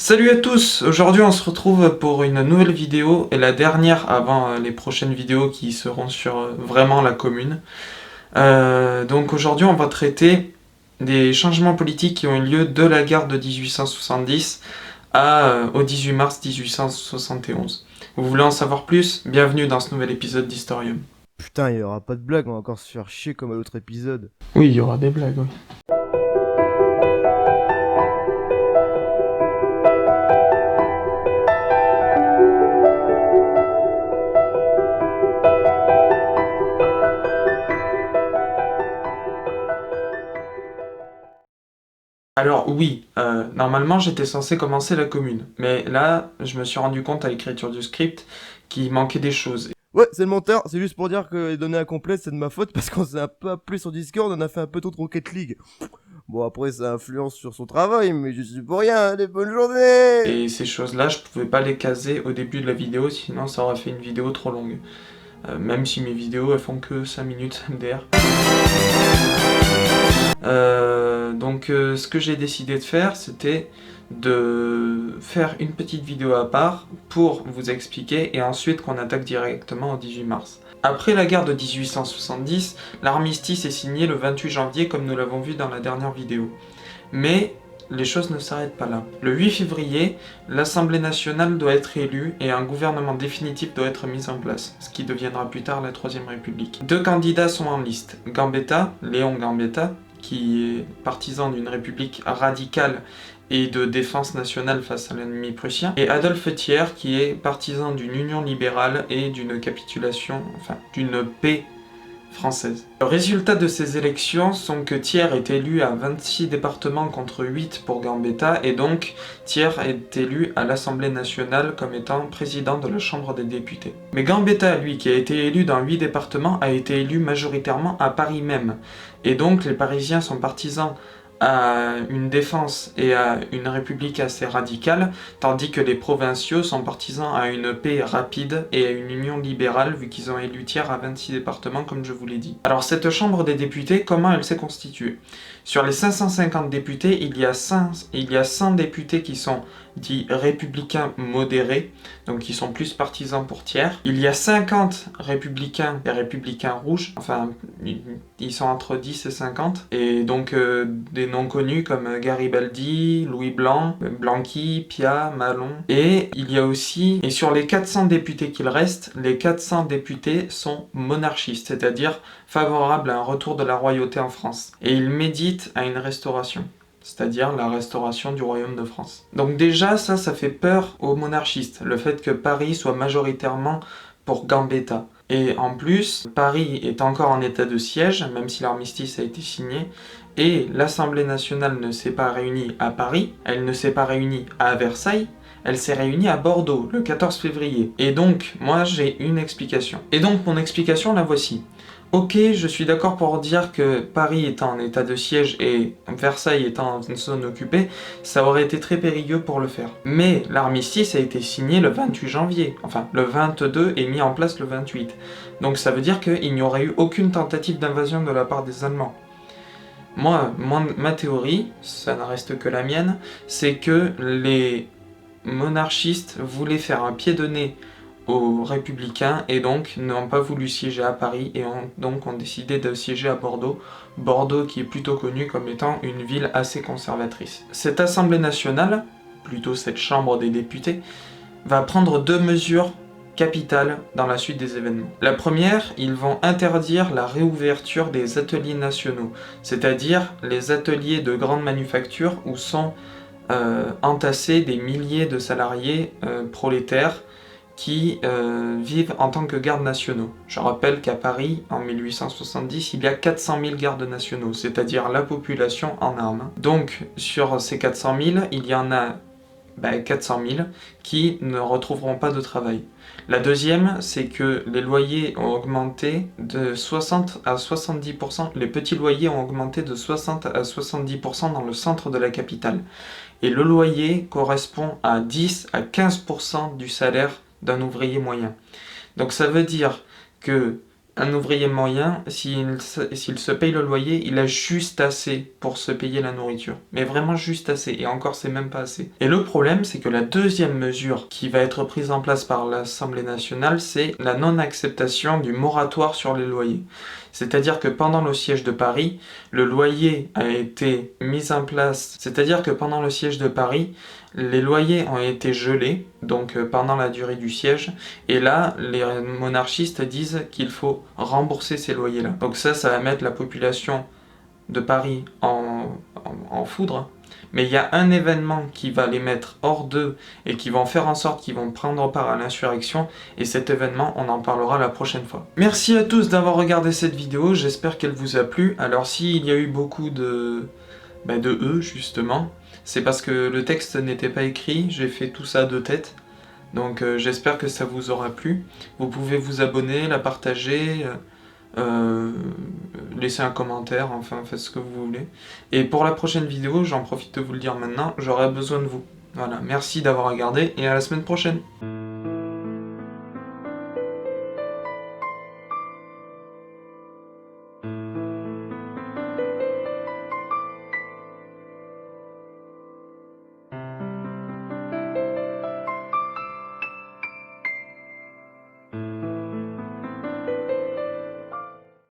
Salut à tous, aujourd'hui on se retrouve pour une nouvelle vidéo et la dernière avant les prochaines vidéos qui seront sur vraiment la commune. Donc aujourd'hui on va traiter des changements politiques qui ont eu lieu de la guerre de 1870 au 18 mars 1871. Vous voulez en savoir plus? Bienvenue dans ce nouvel épisode d'Historium. Putain, il y aura pas de blague, on va encore se faire chier comme à l'autre épisode. Oui, il y aura des blagues, oui. Alors oui, normalement j'étais censé commencer la commune, mais là je me suis rendu compte à l'écriture du script qu'il manquait des choses. Ouais, c'est le monteur, c'est juste pour dire que les données incomplètes, c'est de ma faute parce qu'on s'est un peu appelé sur Discord, on a fait un peu trop de Rocket League. Bon, après, ça influence sur son travail, mais je suis pour rien, allez, bonne journée. Et ces choses-là, je pouvais pas les caser au début de la vidéo, sinon ça aurait fait une vidéo trop longue. Même si mes vidéos elles font que 5 minutes MDR. Ce que j'ai décidé de faire, c'était de faire une petite vidéo à part pour vous expliquer et ensuite qu'on attaque directement au 18 mars. Après la guerre de 1870, l'armistice est signé le 28 janvier comme nous l'avons vu dans la dernière vidéo. Mais les choses ne s'arrêtent pas là. Le 8 février, l'Assemblée nationale doit être élue et un gouvernement définitif doit être mis en place, ce qui deviendra plus tard la Troisième République. Deux candidats sont en liste. Gambetta, Léon Gambetta, qui est partisan d'une république radicale et de défense nationale face à l'ennemi prussien, et Adolphe Thiers, qui est partisan d'une union libérale et d'une capitulation, enfin d'une paix française. Le résultat de ces élections sont que Thiers est élu à 26 départements contre 8 pour Gambetta, et donc Thiers est élu à l'Assemblée nationale comme étant président de la Chambre des députés. Mais Gambetta, lui, qui a été élu dans 8 départements, a été élu majoritairement à Paris même. Et donc les Parisiens sont partisans à une défense et à une république assez radicale, tandis que les provinciaux sont partisans à une paix rapide et à une union libérale, vu qu'ils ont élu Thiers à 26 départements, comme je vous l'ai dit. Alors cette Chambre des députés, comment elle s'est constituée? Sur les 550 députés, il y a 100 députés qui sont dits républicains modérés, donc qui sont plus partisans pour Thiers. Il y a 50 républicains et républicains rouges, enfin ils sont entre 10 et 50, et donc des noms connus comme Garibaldi, Louis Blanc, Blanqui, Piat, Malon. Et il y a aussi, et sur les 400 députés qu'il reste, les 400 députés sont monarchistes, c'est-à-dire favorables à un retour de la royauté en France. Et ils méditent à une restauration, c'est-à-dire la restauration du royaume de France. Donc déjà, ça fait peur aux monarchistes, le fait que Paris soit majoritairement pour Gambetta. Et en plus, Paris est encore en état de siège, même si l'armistice a été signé, et l'Assemblée nationale ne s'est pas réunie à Paris, elle ne s'est pas réunie à Versailles, elle s'est réunie à Bordeaux le 14 février. Et donc, moi j'ai une explication. Et donc mon explication, la voici. Ok, je suis d'accord pour dire que Paris étant en état de siège et Versailles étant en zone occupée, ça aurait été très périlleux pour le faire. Mais l'armistice a été signé le 28 janvier, enfin le 22 et mis en place le 28. Donc ça veut dire qu'il n'y aurait eu aucune tentative d'invasion de la part des Allemands. Moi, ma théorie, ça ne reste que la mienne, c'est que les monarchistes voulaient faire un pied de nez aux républicains et donc n'ont pas voulu siéger à Paris et ont décidé de siéger à Bordeaux. Bordeaux qui est plutôt connu comme étant une ville assez conservatrice. Cette Assemblée nationale, plutôt cette Chambre des députés, va prendre deux mesures capitales dans la suite des événements. La première, ils vont interdire la réouverture des ateliers nationaux, c'est-à-dire les ateliers de grande manufacture où sont entassés des milliers de salariés prolétaires qui vivent en tant que gardes nationaux. Je rappelle qu'à Paris, en 1870, il y a 400 000 gardes nationaux, c'est-à-dire la population en armes. Donc, sur ces 400 000, il y en a 400 000 qui ne retrouveront pas de travail. La deuxième, c'est que les loyers ont augmenté de 60 à 70%, les petits loyers ont augmenté de 60 à 70% dans le centre de la capitale. Et le loyer correspond à 10 à 15% du salaire d'un ouvrier moyen. Donc ça veut dire que Un ouvrier moyen, s'il se paye le loyer, il a juste assez pour se payer la nourriture. Mais vraiment juste assez, et encore c'est même pas assez. Et le problème, c'est que la deuxième mesure qui va être prise en place par l'Assemblée nationale, c'est la non-acceptation du moratoire sur les loyers. C'est-à-dire que pendant le siège de Paris, le loyer a été mis en place. C'est-à-dire que pendant le siège de Paris, les loyers ont été gelés, donc pendant la durée du siège, et là, les monarchistes disent qu'il faut rembourser ces loyers-là. Donc ça va mettre la population de Paris en foudre, mais il y a un événement qui va les mettre hors d'eux et qui vont faire en sorte qu'ils vont prendre part à l'insurrection, et cet événement, on en parlera la prochaine fois. Merci à tous d'avoir regardé cette vidéo, j'espère qu'elle vous a plu. Alors s'il y a eu beaucoup de E justement, c'est parce que le texte n'était pas écrit, j'ai fait tout ça de tête. Donc j'espère que ça vous aura plu. Vous pouvez vous abonner, la partager, laisser un commentaire, enfin faites ce que vous voulez. Et pour la prochaine vidéo, j'en profite de vous le dire maintenant, j'aurai besoin de vous. Voilà, merci d'avoir regardé et à la semaine prochaine.